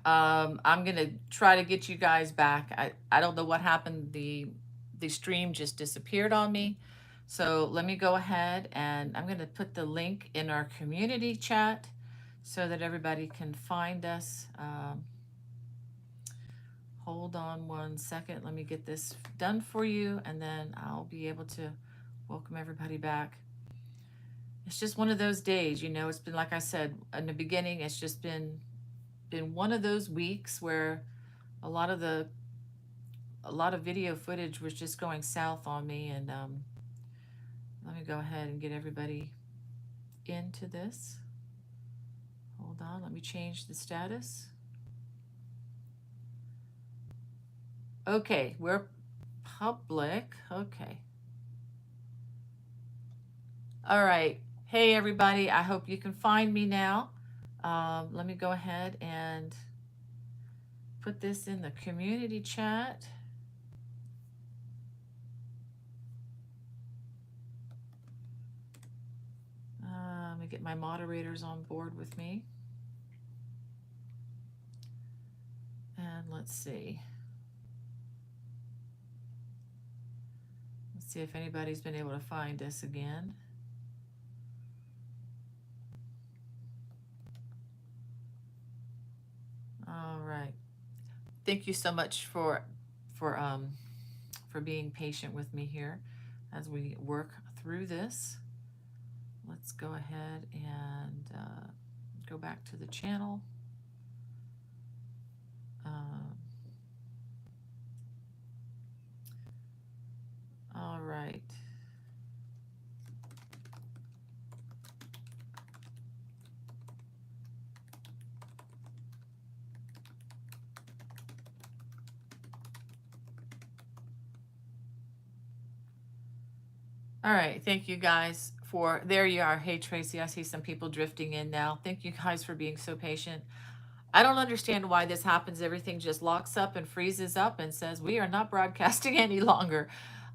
I'm gonna try to get you guys back. I don't know what happened. The stream just disappeared on me. So let me go ahead and I'm gonna put the link in our community chat so that everybody can find us. Hold on one second. Let me get this done for you, and then I'll be able to welcome everybody back. It's just one of those days, you know. It's been, like I said in the beginning, it's just been one of those weeks where a lot of the a lot of video footage was just going south on me, and let me go ahead and get everybody into this. Hold on, let me change the status. Okay, we're public. Okay. All right. Hey, everybody. I hope you can find me now. Let me go ahead and put this in the community chat. Let me get my moderators on board with me. And let's see. Let's see if anybody's been able to find us again. All right. Thank you so much for being patient with me here as we work through this. Let's go ahead and go back to the channel. All right. All right, thank you guys for, there you are. Hey Tracy, I see some people drifting in now. Thank you guys for being so patient. I don't understand why this happens. Everything just locks up and freezes up and says we are not broadcasting any longer.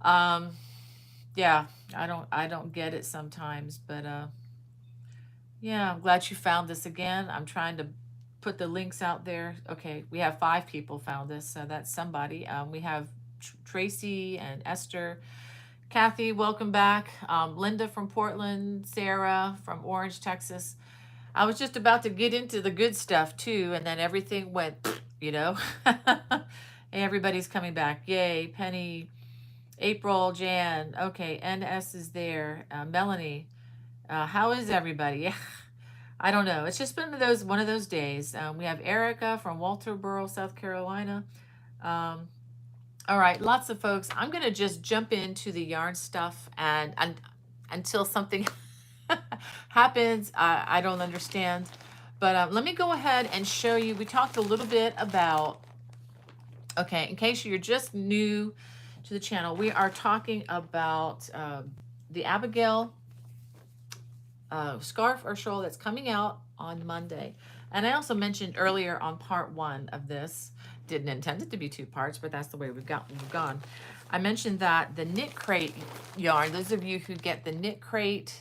Yeah, I don't get it sometimes, but yeah, I'm glad you found this again. I'm trying to put the links out there. Okay, we have 5 people found this, so that's somebody. We have Tracy and Esther. Kathy, welcome back. Linda from Portland, Sarah from Orange, Texas. I was just about to get into the good stuff too, and then everything went, you know. Hey, everybody's coming back. Yay, Penny, April, Jan. Okay, NS is there. Melanie, how is everybody? I don't know. It's just been one of those days. We have Erica from Walterboro, South Carolina. All right, lots of folks. I'm going to just jump into the yarn stuff and until something happens, I don't understand. But let me go ahead and show you. We talked a little bit about, okay, in case you're just new to the channel, we are talking about the Abigail scarf or shawl that's coming out on Monday. And I also mentioned earlier on part 1 of this, didn't intend it to be 2 parts, but that's the way we've gone. I mentioned that the KnitCrate yarn, those of you who get the KnitCrate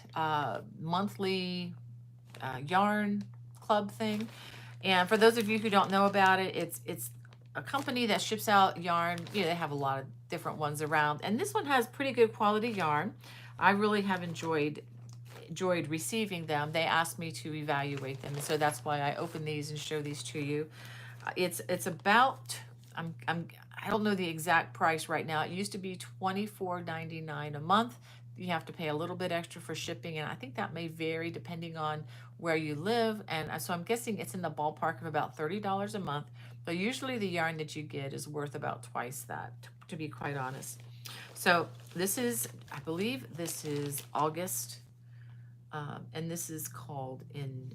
monthly yarn club thing, and for those of you who don't know about it, it's a company that ships out yarn. You know, they have a lot of different ones around, and this one has pretty good quality yarn. I really have enjoyed receiving them. They asked me to evaluate them, and so that's why I open these and show these to you. It's about, I don't know the exact price right now. It used to be $24.99 a month. You have to pay a little bit extra for shipping, and I think that may vary depending on where you live. And so I'm guessing it's in the ballpark of about $30 a month. But usually the yarn that you get is worth about twice that, to be quite honest. So this is, I believe this is August, and this is called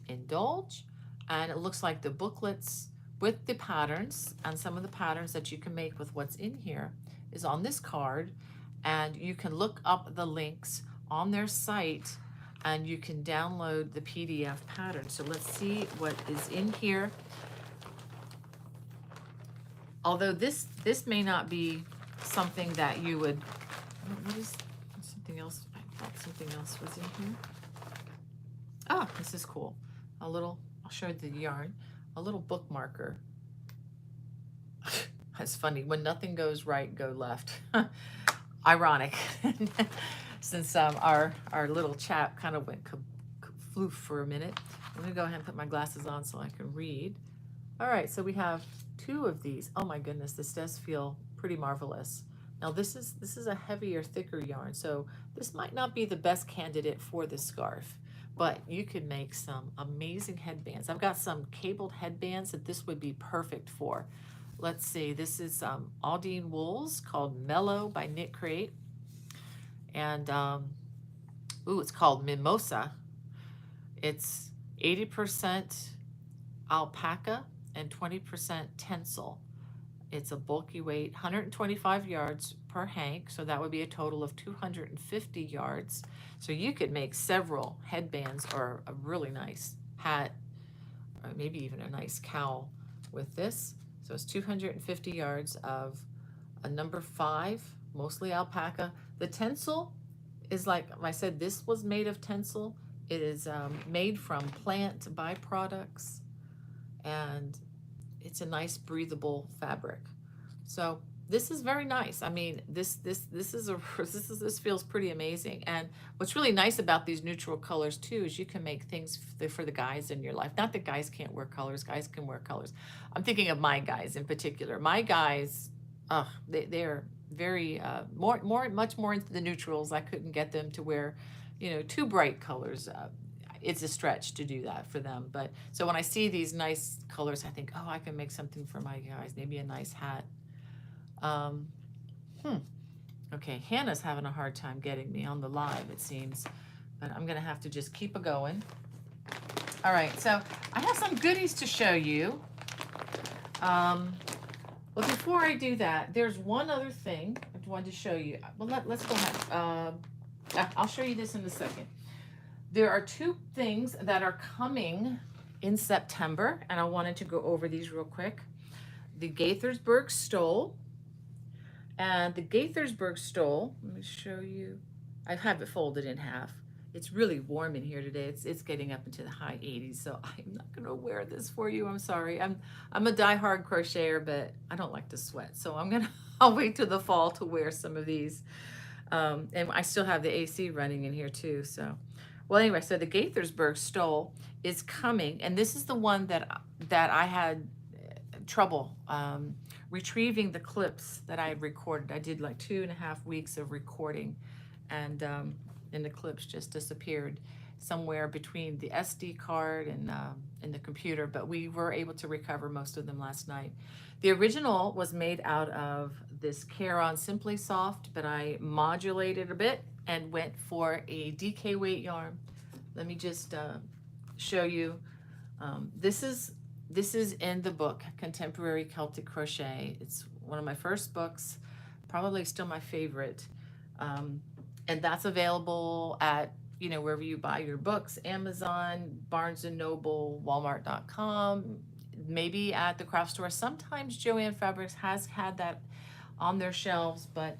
Indulge. And it looks like the booklets with the patterns, and some of the patterns that you can make with what's in here is on this card, and you can look up the links on their site and you can download the PDF pattern. So let's see what is in here. Although this may not be something that you would, what is something else? I thought something else was in here. Oh, this is cool. A little, I'll show you the yarn, a little bookmarker. It's funny, when nothing goes right, go left. Ironic. Since our little chap kind of went floof for a minute. I'm gonna go ahead and put my glasses on so I can read. All right, so we have 2 of these. Oh my goodness, this does feel pretty marvelous. Now this is a heavier, thicker yarn, so this might not be the best candidate for the scarf, but you could make some amazing headbands. I've got some cabled headbands that this would be perfect for. Let's see, this is Aldine Wools called Mellow by KnitCrate. And, ooh, it's called Mimosa. It's 80% alpaca and 20% tencel. It's a bulky weight, 125 yards per hank, so that would be a total of 250 yards. So you could make several headbands or a really nice hat, or maybe even a nice cowl with this. So it's 250 yards of a number 5, mostly alpaca. The tencel is, like I said, this was made of tencel. It is made from plant byproducts, and it's a nice breathable fabric. So this is very nice. I mean, this feels pretty amazing. And what's really nice about these neutral colors too is you can make things for the guys in your life. Not that guys can't wear colors, guys can wear colors. I'm thinking of my guys in particular. My guys, they're very much more into the neutrals. I couldn't get them to wear, too bright colors. It's a stretch to do that for them. But so when I see these nice colors, I think, oh, I can make something for my guys, maybe a nice hat. Okay, Hannah's having a hard time getting me on the live, it seems, but I'm gonna have to just keep it going. All right, so I have some goodies to show you. Well, before I do that, there's one other thing I wanted to show you. Well, let's go ahead. I'll show you this in a second. There are 2 things that are coming in September, and I wanted to go over these real quick. The Gaithersburg Stole. And the Gaithersburg Stole, let me show you. I have it folded in half. It's really warm in here today. It's getting up into the high 80s, so I'm not gonna wear this for you. I'm sorry. I'm a die-hard crocheter, but I don't like to sweat, so I'll wait till the fall to wear some of these. And I still have the AC running in here too, so. Well, anyway, so the Gaithersburg Stole is coming, and this is the one that I had trouble retrieving the clips that I had recorded. I did like 2.5 weeks of recording, and the clips just disappeared somewhere between the SD card and the computer, but we were able to recover most of them last night. The original was made out of this Caron Simply Soft, but I modulated a bit and went for a DK weight yarn. Let me just show you. This is in the book, Contemporary Celtic Crochet. It's one of my first books, probably still my favorite. And that's available at, wherever you buy your books, Amazon, Barnes & Noble, Walmart.com, maybe at the craft store. Sometimes Joann Fabrics has had that on their shelves, but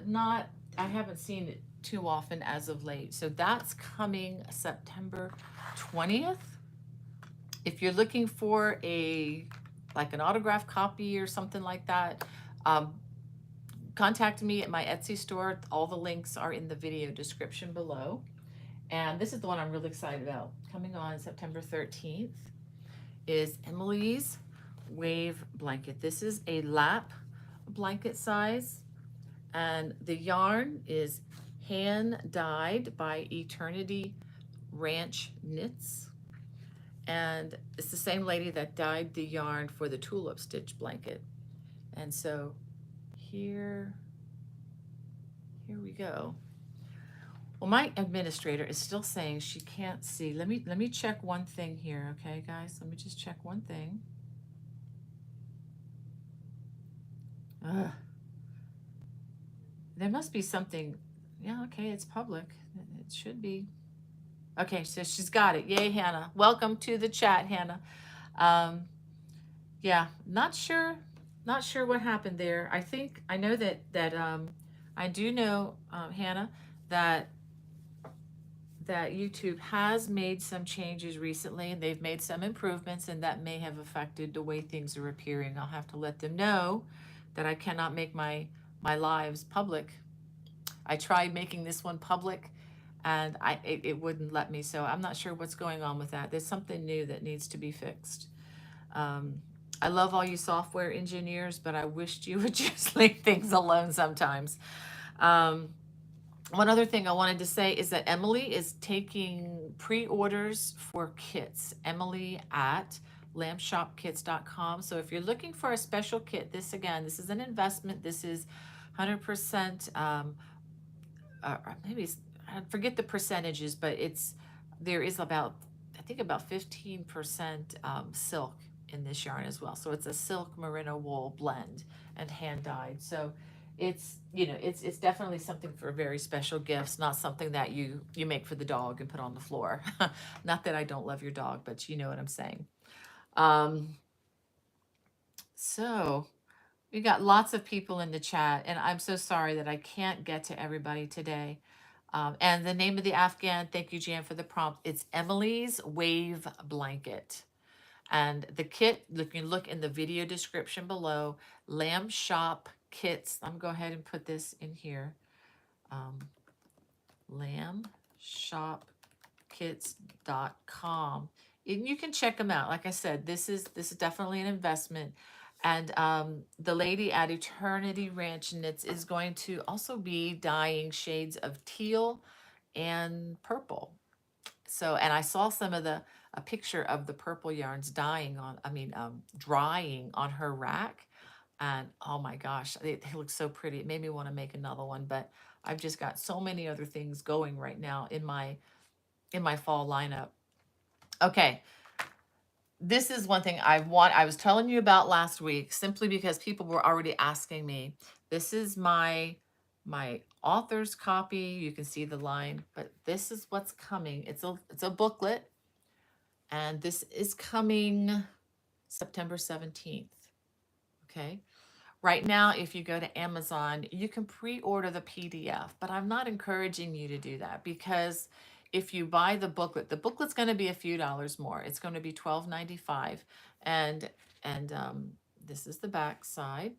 not, I haven't seen it too often as of late. So that's coming September 20th. If you're looking for like an autographed copy or something like that, contact me at my Etsy store. All the links are in the video description below. And this is the one I'm really excited about. Coming on September 13th is Emily's Wave Blanket. This is a lap blanket size, and the yarn is hand dyed by Eternity Ranch Knits. And it's the same lady that dyed the yarn for the tulip stitch blanket. And so here we go. Well, my administrator is still saying she can't see. Let me check one thing here, okay, guys? Let me just check one thing. There must be something. Yeah, okay, it's public. It should be. Okay, so she's got it. Yay, Hannah. Welcome to the chat, Hannah. Yeah, not sure what happened there. I know that I do know, Hannah, that YouTube has made some changes recently, and they've made some improvements, and that may have affected the way things are appearing. I'll have to let them know that I cannot make my lives public. I tried making this one public, and it wouldn't let me. So I'm not sure what's going on with that. There's something new that needs to be fixed. Um, I love all you software engineers, but I wished you would just leave things alone sometimes. Um, One other thing I wanted to say is that Emily is taking pre-orders for kits. Emily at lampshopkits.com. So if you're looking for a special kit, this again, this is an investment. This is 100%, maybe I forget the percentages, but there is about, I think about 15% silk in this yarn as well. So it's a silk merino wool blend and hand dyed. So it's, it's definitely something for very special gifts, not something that you make for the dog and put on the floor. Not that I don't love your dog, but you know what I'm saying. Um, so we got lots of people in the chat, and I'm so sorry that I can't get to everybody today. And the name of the Afghan, thank you, Jan, for the prompt. It's Emily's Wave Blanket. And the kit, you can look in the video description below, Lamb Shop Kits. I'm going to go ahead and put this in here. lambshopkits.com. And you can check them out. Like I said, this is definitely an investment. And the lady at Eternity Ranch Knits is going to also be dyeing shades of teal and purple. So, and I saw a picture of the purple yarns drying on her rack. And oh my gosh, they look so pretty. It made me want to make another one, but I've just got so many other things going right now in my fall lineup. Okay. This is one thing I was telling you about last week, simply because people were already asking me. This is my author's copy. You can see the line, but this is what's coming. It's a booklet, and this is coming September 17th. Okay. Right now, if you go to Amazon, you can pre-order the PDF, but I'm not encouraging you to do that, because if you buy the booklet's going to be a few dollars more. It's going to be $12.95, and this is the back side.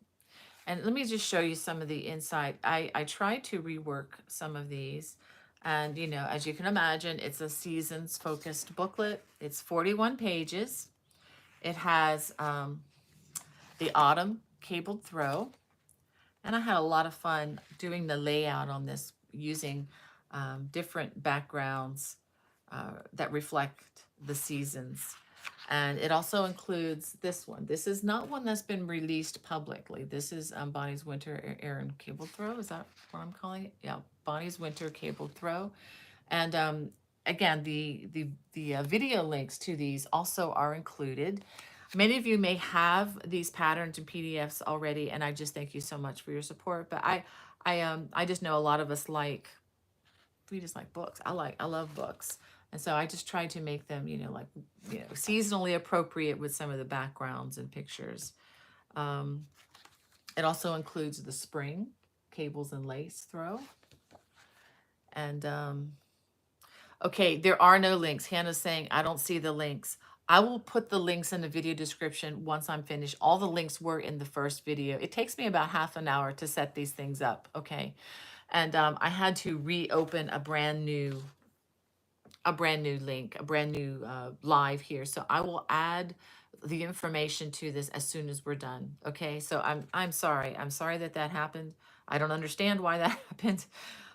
And let me just show you some of the inside. I tried to rework some of these, and as you can imagine, it's a seasons focused booklet. It's 41 pages. It has the autumn cabled throw. And I had a lot of fun doing the layout on this, using different backgrounds that reflect the seasons. And it also includes this one. This is not one that's been released publicly. This is Bonnie's Winter Air Cable Throw. Is that what I'm calling it? Yeah, Bonnie's Winter Cable Throw. And again, the video links to these also are included. Many of you may have these patterns and PDFs already, and I just thank you so much for your support. But I just know a lot of us we just like books. I love books. And so I just try to make them, seasonally appropriate with some of the backgrounds and pictures. It also includes the spring cables and lace throw. And okay, there are no links. Hannah's saying, I don't see the links. I will put the links in the video description once I'm finished. All the links were in the first video. It takes me about half an hour to set these things up, okay? And I had to reopen a brand new link, a brand new live here. So I will add the information to this as soon as we're done, okay? So I'm sorry. I'm sorry that happened. I don't understand why that happened.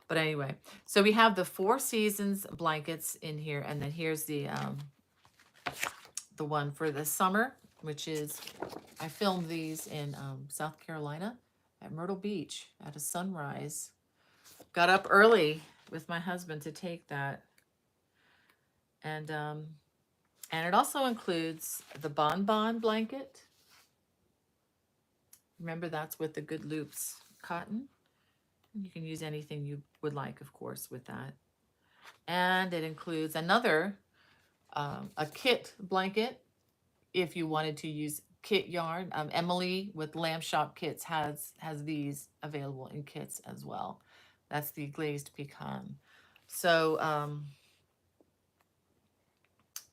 But anyway, so we have the 4 seasons blankets in here, and then here's the one for the summer, which is, I filmed these in South Carolina at Myrtle Beach at a sunrise. Got up early with my husband to take that. And it also includes the Bonbon blanket. Remember, that's with the Good Loops cotton. You can use anything you would like, of course, with that. And it includes another, a kit blanket, if you wanted to use kit yarn. Emily with Lamb Shop Kits has these available in kits as well. That's the glazed pecan. So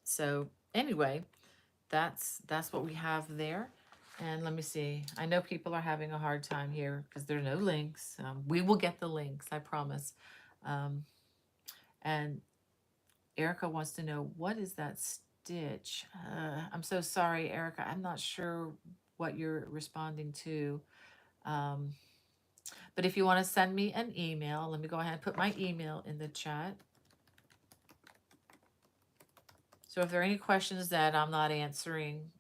so anyway, that's what we have there. And let me see. I know people are having a hard time here because there are no links. We will get the links, I promise. Um, and Erica wants to know, what is that stitch? I'm so sorry, Erica. I'm not sure what you're responding to. Um, but if you want to send me an email, let me go ahead and put my email in the chat. So if there are any questions that I'm not answering,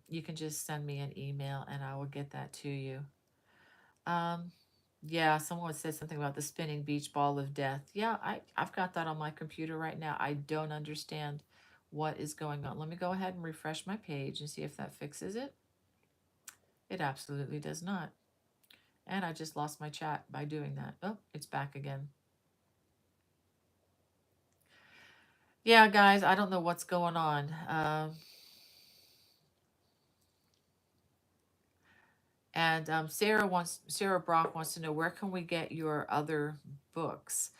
you can just send me an email and I will get that to you. Yeah, someone said something about the spinning beach ball of death. Yeah, I've got that on my computer right now. I don't understand what is going on. Let me go ahead and refresh my page and see if that fixes it. It absolutely does not. And I just lost my chat by doing that. Oh, it's back again. Yeah, guys, I don't know what's going on. And Sarah Brock wants to know, where can we get your other books?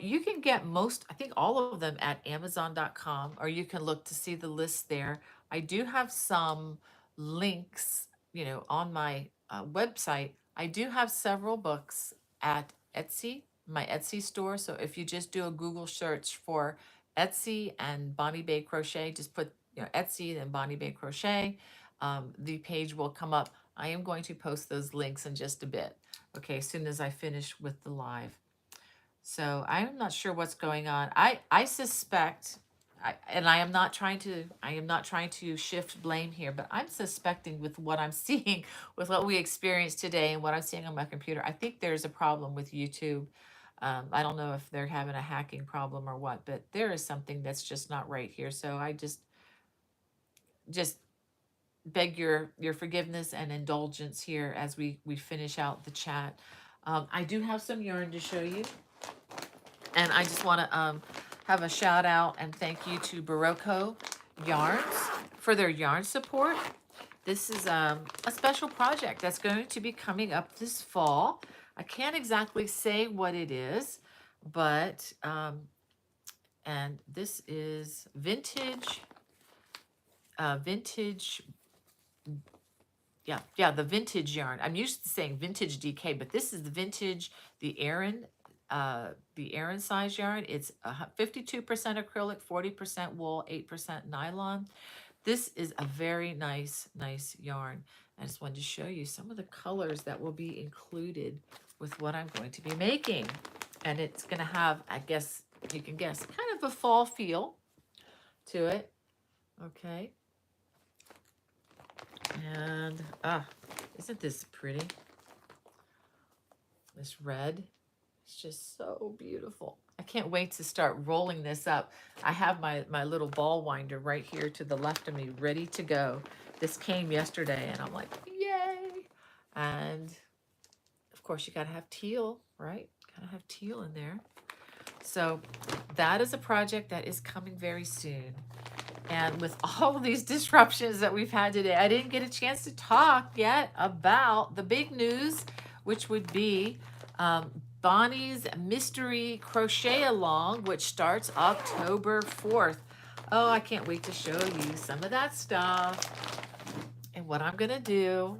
You can get most, I think all of them at Amazon.com, or you can look to see the list there. I do have some links, on my website. I do have several books at Etsy, my Etsy store. So if you just do a Google search for Etsy and Bonnie Bay Crochet, just put Etsy and Bonnie Bay Crochet, the page will come up. I am going to post those links in just a bit. Okay, as soon as I finish with the live. So I'm not sure what's going on. I suspect, and I am not trying to shift blame here, but I'm suspecting with what I'm seeing, with what we experienced today and what I'm seeing on my computer, I think there's a problem with YouTube. I don't know if they're having a hacking problem or what, but there is something that's just not right here. So I just beg your forgiveness and indulgence here as we finish out the chat. I do have some yarn to show you, and I just want to have a shout out and thank you to Berroco Yarns for their yarn support. This is a special project that's going to be coming up this fall. I can't exactly say what it is, but and this is vintage the vintage yarn. I'm used to saying vintage DK, but this is the vintage, the Aran size yarn. It's 52% acrylic, 40% wool, 8% nylon. This is a very nice yarn. I just wanted to show you some of the colors that will be included with what I'm going to be making. And it's going to have, I guess you can guess, kind of a fall feel to it. Okay. And, isn't this pretty? This red. It's just so beautiful. I can't wait to start rolling this up. I have my little ball winder right here to the left of me, ready to go. This came yesterday, and I'm like, yay! And, of course, you gotta have teal, right? Gotta have teal in there. So that is a project that is coming very soon. And with all of these disruptions that we've had today, I didn't get a chance to talk yet about the big news, which would be Bonnie's Mystery Crochet Along, which starts October 4th. Oh, I can't wait to show you some of that stuff and what I'm going to do.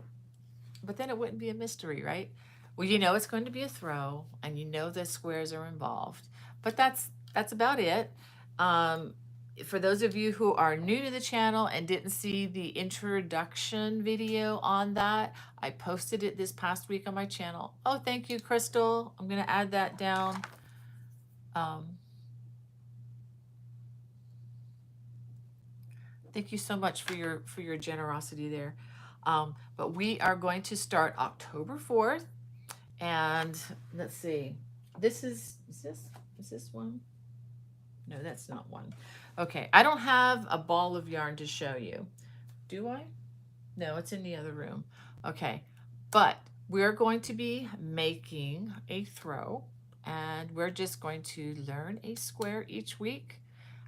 But then it wouldn't be a mystery, right? Well, it's going to be a throw, and the squares are involved. But that's about it. For those of you who are new to the channel and didn't see the introduction video on that, I posted it this past week on my channel. Oh, thank you, Crystal. I'm going to add that down. Thank you so much for your generosity there. But we are going to start October 4th. And let's see. Is this one? No, that's not one. Okay, I don't have a ball of yarn to show you. Do I? No, it's in the other room. Okay, but we're going to be making a throw, and we're just going to learn a square each week.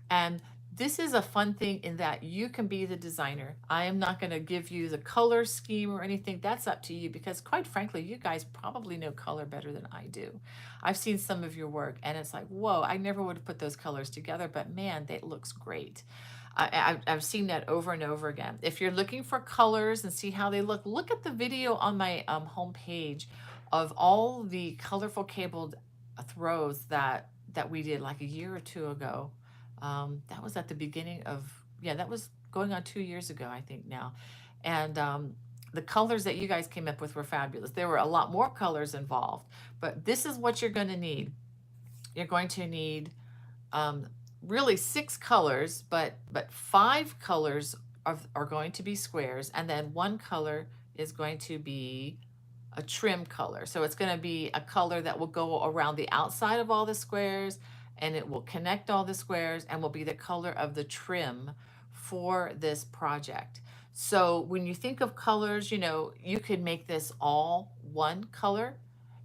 And this is a fun thing in that you can be the designer. I am not going to give you the color scheme or anything. That's up to you, because quite frankly, you guys probably know color better than I do. I've seen some of your work and it's like, whoa, I never would have put those colors together, but man, that looks great. I've seen that over and over again. If you're looking for colors and see how they look, look at the video on my homepage of all the colorful cabled throws that we did like a year or two ago. That was at the beginning of, yeah, that was going on 2 years ago, I think now. And the colors that you guys came up with were fabulous. There were a lot more colors involved, but this is what you're going to need. You're going to need um, really 6 colors, but 5 colors are going to be squares, and then 1 color is going to be a trim color. So it's going to be a color that will go around the outside of all the squares, and it will connect all the squares and will be the color of the trim for this project. So when you think of colors, you know, you could make this all one color.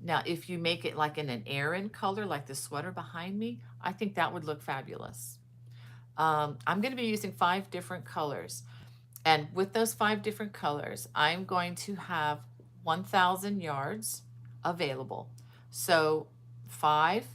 Now, if you make it like in an Aran color, like the sweater behind me, I think that would look fabulous. I'm going to be using 5 different colors. And with those 5 different colors, I'm going to have 1,000 yards available. So 5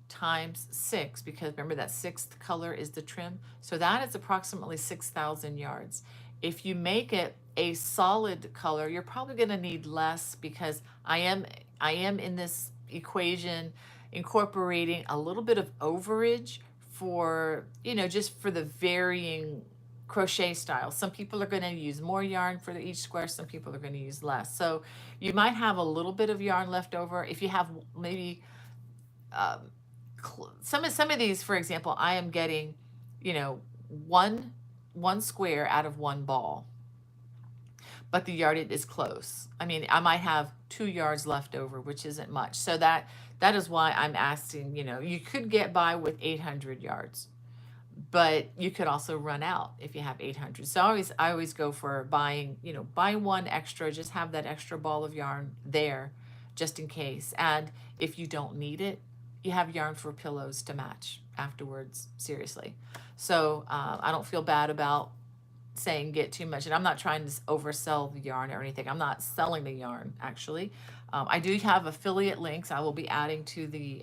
times 6, because remember that 6th color is the trim. So that is approximately 6,000 yards. If you make it a solid color, you're probably going to need less, because I am in this equation incorporating a little bit of overage for, you know, just for the varying crochet style. Some people are going to use more yarn for each square, some people are going to use less. So you might have a little bit of yarn left over. If you have maybe some of these, for example, I am getting, you know, one square out of 1 ball, but the yardage is close. I mean, I might have 2 yards left over, which isn't much. So that is why I'm asking, you know, you could get by with 800 yards, but you could also run out if you have 800. So I always go for buying, you know, buy 1 extra, just have that extra ball of yarn there just in case. And if you don't need it, you have yarn for pillows to match afterwards, seriously. So I don't feel bad about saying get too much. And I'm not trying to oversell the yarn or anything. I'm not selling the yarn, actually. I do have affiliate links I will be adding to the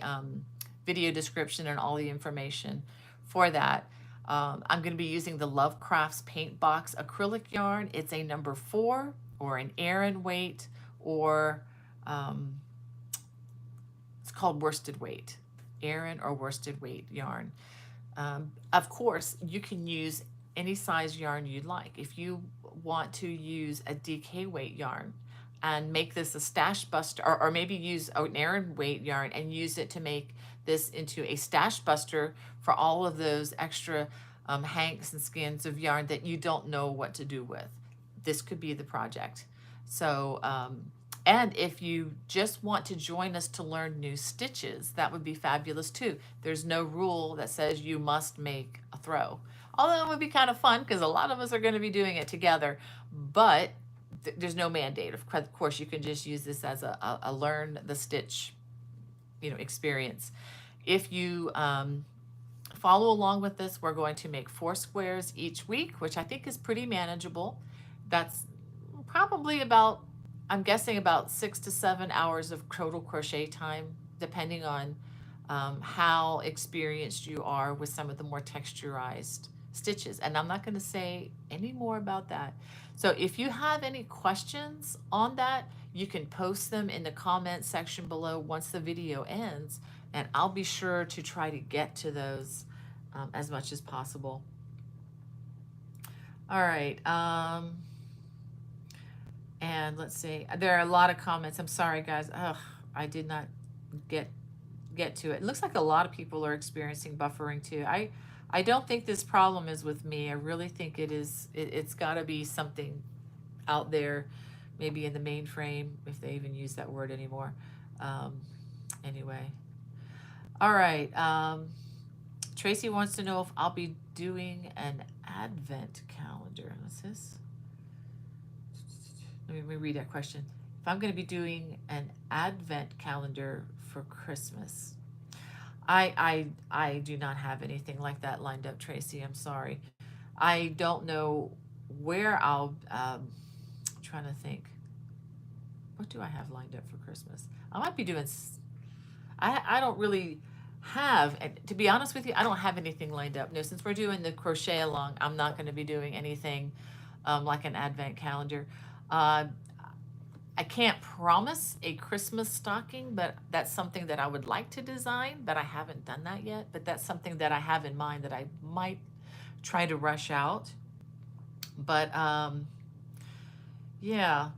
video description and all the information for that. I'm going to be using the Love Crafts Paint Box acrylic yarn. It's a number 4 or an Aran weight, or it's called worsted weight, Aran or worsted weight yarn. Of course, you can use any size yarn you'd like. If you want to use a DK weight yarn and make this a stash buster, or maybe use an Aran weight yarn and use it to make this into a stash buster for all of those extra hanks and skins of yarn that you don't know what to do with, this could be the project. So and if you just want to join us to learn new stitches, that would be fabulous too. There's no rule that says you must make a throw. Although it would be kind of fun because a lot of us are going to be doing it together, but there's no mandate. Of course, you can just use this as a learn the stitch, you know, experience. If you follow along with this, we're going to make 4 squares each week, which I think is pretty manageable. That's probably about, I'm guessing, about 6 to 7 hours of total crochet time, depending on how experienced you are with some of the more texturized stitches. And I'm not going to say any more about that. So if you have any questions on that, you can post them in the comment section below once the video ends, and I'll be sure to try to get to those as much as possible. All right. And let's see, there are a lot of comments. I'm sorry, guys. Ugh, I did not get to it. It looks like a lot of people are experiencing buffering too. I don't think this problem is with me. I really think it is. It's got to be something out there, maybe in the mainframe, if they even use that word anymore. Anyway, all right. Tracy wants to know if I'll be doing an advent calendar. What's this? Let me read that question. If I'm going to be doing an advent calendar for Christmas. I do not have anything like that lined up, Tracy. I'm sorry. I don't know where I'll, trying to think. What do I have lined up for Christmas? I might be doing, I don't really, have, and to be honest with you, I don't have anything lined up. No, since we're doing the crochet along, I'm not going to be doing anything like an advent calendar. Uh, I can't promise a Christmas stocking, but that's something that I would like to design, but I haven't done that yet. But that's something that I have in mind that I might try to rush out. But yeah,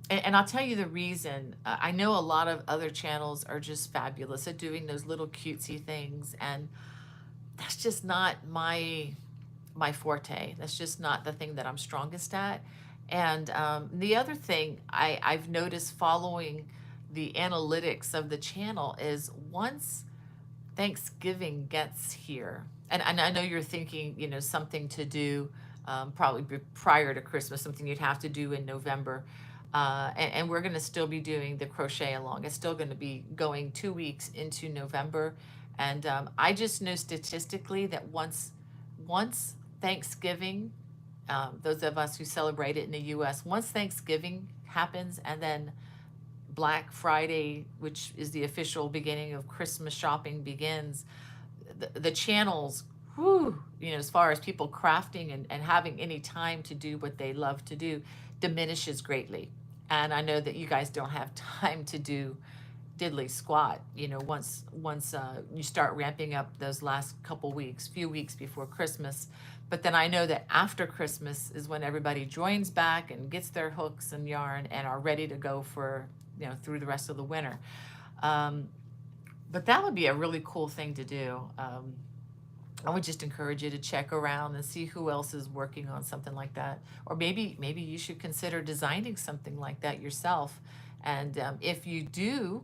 and I'll tell you the reason. I know a lot of other channels are just fabulous at doing those little cutesy things, and that's just not my forte. That's just not the thing that I'm strongest at. And the other thing I've noticed following the analytics of the channel is once Thanksgiving gets here, and I know you're thinking, you know, something to do probably prior to Christmas, something you'd have to do in November. And we're going to still be doing the crochet along. It's still going to be going 2 weeks into November. And I just know statistically that once Thanksgiving, those of us who celebrate it in the US, once Thanksgiving happens and then Black Friday, which is the official beginning of Christmas shopping, begins, the channels, whew, you know, as far as people crafting and having any time to do what they love to do, diminishes greatly. And I know that you guys don't have time to do diddly squat, you know, once you start ramping up those last couple weeks, few weeks before Christmas. But then I know that after Christmas is when everybody joins back and gets their hooks and yarn and are ready to go for, you know, through the rest of the winter. But that would be a really cool thing to do. I would just encourage you to check around and see who else is working on something like that. Or maybe you should consider designing something like that yourself. And if you do,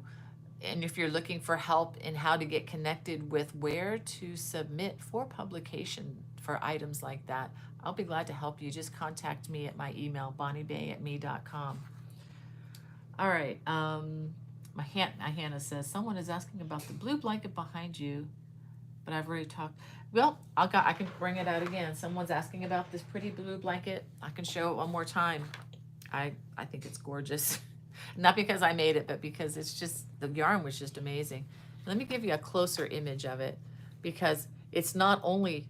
and if you're looking for help in how to get connected with where to submit for publication for items like that, I'll be glad to help you. Just contact me at my email, bonniebay@me.com. All right. Hannah says, someone is asking about the blue blanket behind you, but I've already talked. Well, I can bring it out again. Someone's asking about this pretty blue blanket. I can show it one more time. I think it's gorgeous. Not because I made it, but because it's just, the yarn was just amazing. Let me give you a closer image of it, because it's not only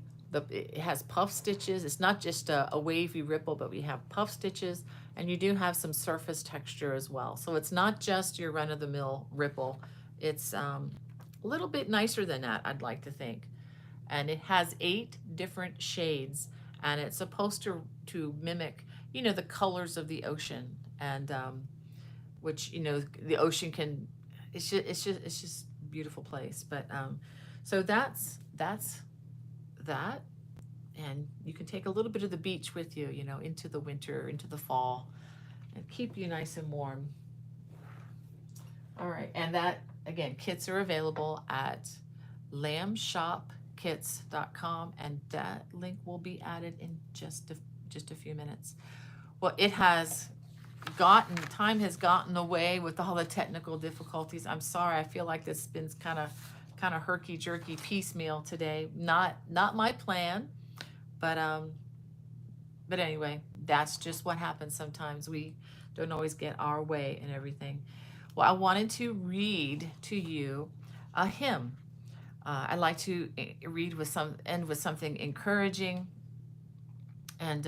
it has puff stitches. It's not just a wavy ripple, but we have puff stitches, and you do have some surface texture as well. So it's not just your run-of-the-mill ripple. It's a little bit nicer than that, I'd like to think. And it has 8 different shades, and it's supposed to mimic, you know, the colors of the ocean, and which, you know, the ocean can, it's just a beautiful place. But so that's that. And you can take a little bit of the beach with you, you know, into the winter, into the fall, and keep you nice and warm. All right, and that, again, kits are available at lambshopkits.com, and that link will be added in just a few minutes. Well, time has gotten away with all the technical difficulties. I'm sorry, I feel like this has been kind of herky-jerky piecemeal today. Not my plan, but anyway, that's just what happens sometimes. We don't always get our way and everything. Well, I wanted to read to you a hymn. I like to end with something encouraging, and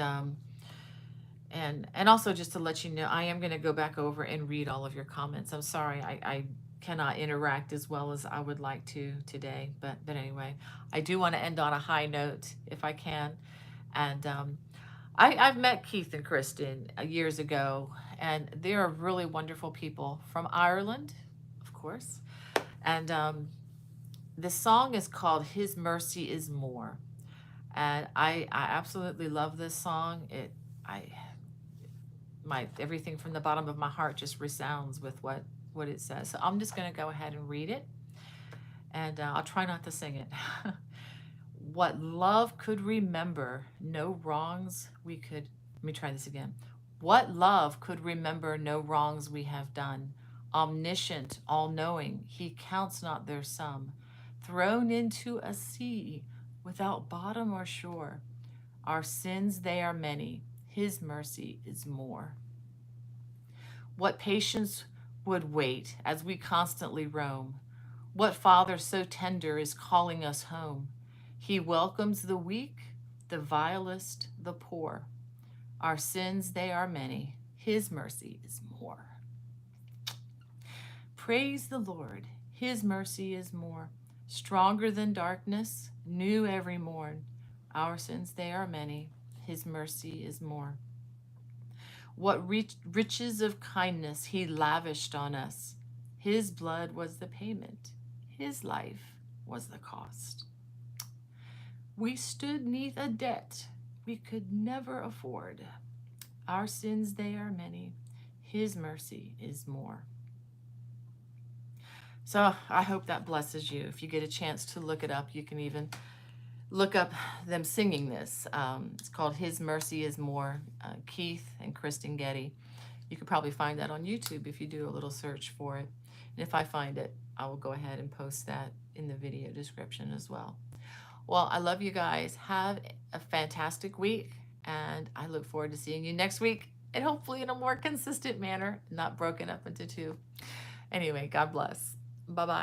also just to let you know, I am going to go back over and read all of your comments. I'm sorry, I cannot interact as well as I would like to today, but anyway, I do want to end on a high note if I can. And I've met Keith and Kristen years ago, and they're really wonderful people from Ireland, of course. And the song is called "His Mercy Is More," and I absolutely love this song. Everything from the bottom of my heart just resounds with what it says. So I'm just going to go ahead and read it, and I'll try not to sing it. What love could remember, no wrongs we could. Let me try this again. What love could remember, no wrongs we have done. Omniscient, all-knowing, he counts not their sum. Thrown into a sea without bottom or shore. Our sins, they are many. His mercy is more. What patience would wait as we constantly roam, What father so tender is calling us home? He welcomes the weak, the vilest, the poor. Our sins, they are many. His mercy is more. Praise the Lord. His mercy is more. Stronger than darkness, new every morn. Our sins, they are many. His mercy is more. What riches of kindness he lavished on us. His blood was the payment. His life was the cost. We stood 'neath a debt we could never afford. Our sins, they are many. His mercy is more. So I hope that blesses you. If you get a chance to look it up, you can even look up them singing this. It's called His Mercy is More, Keith and Kristen Getty. You could probably find that on YouTube if you do a little search for it. And if I find it, I will go ahead and post that in the video description as well. Well, I love you guys. Have a fantastic week, and I look forward to seeing you next week, and hopefully in a more consistent manner, not broken up into two. Anyway, God bless. Bye-bye.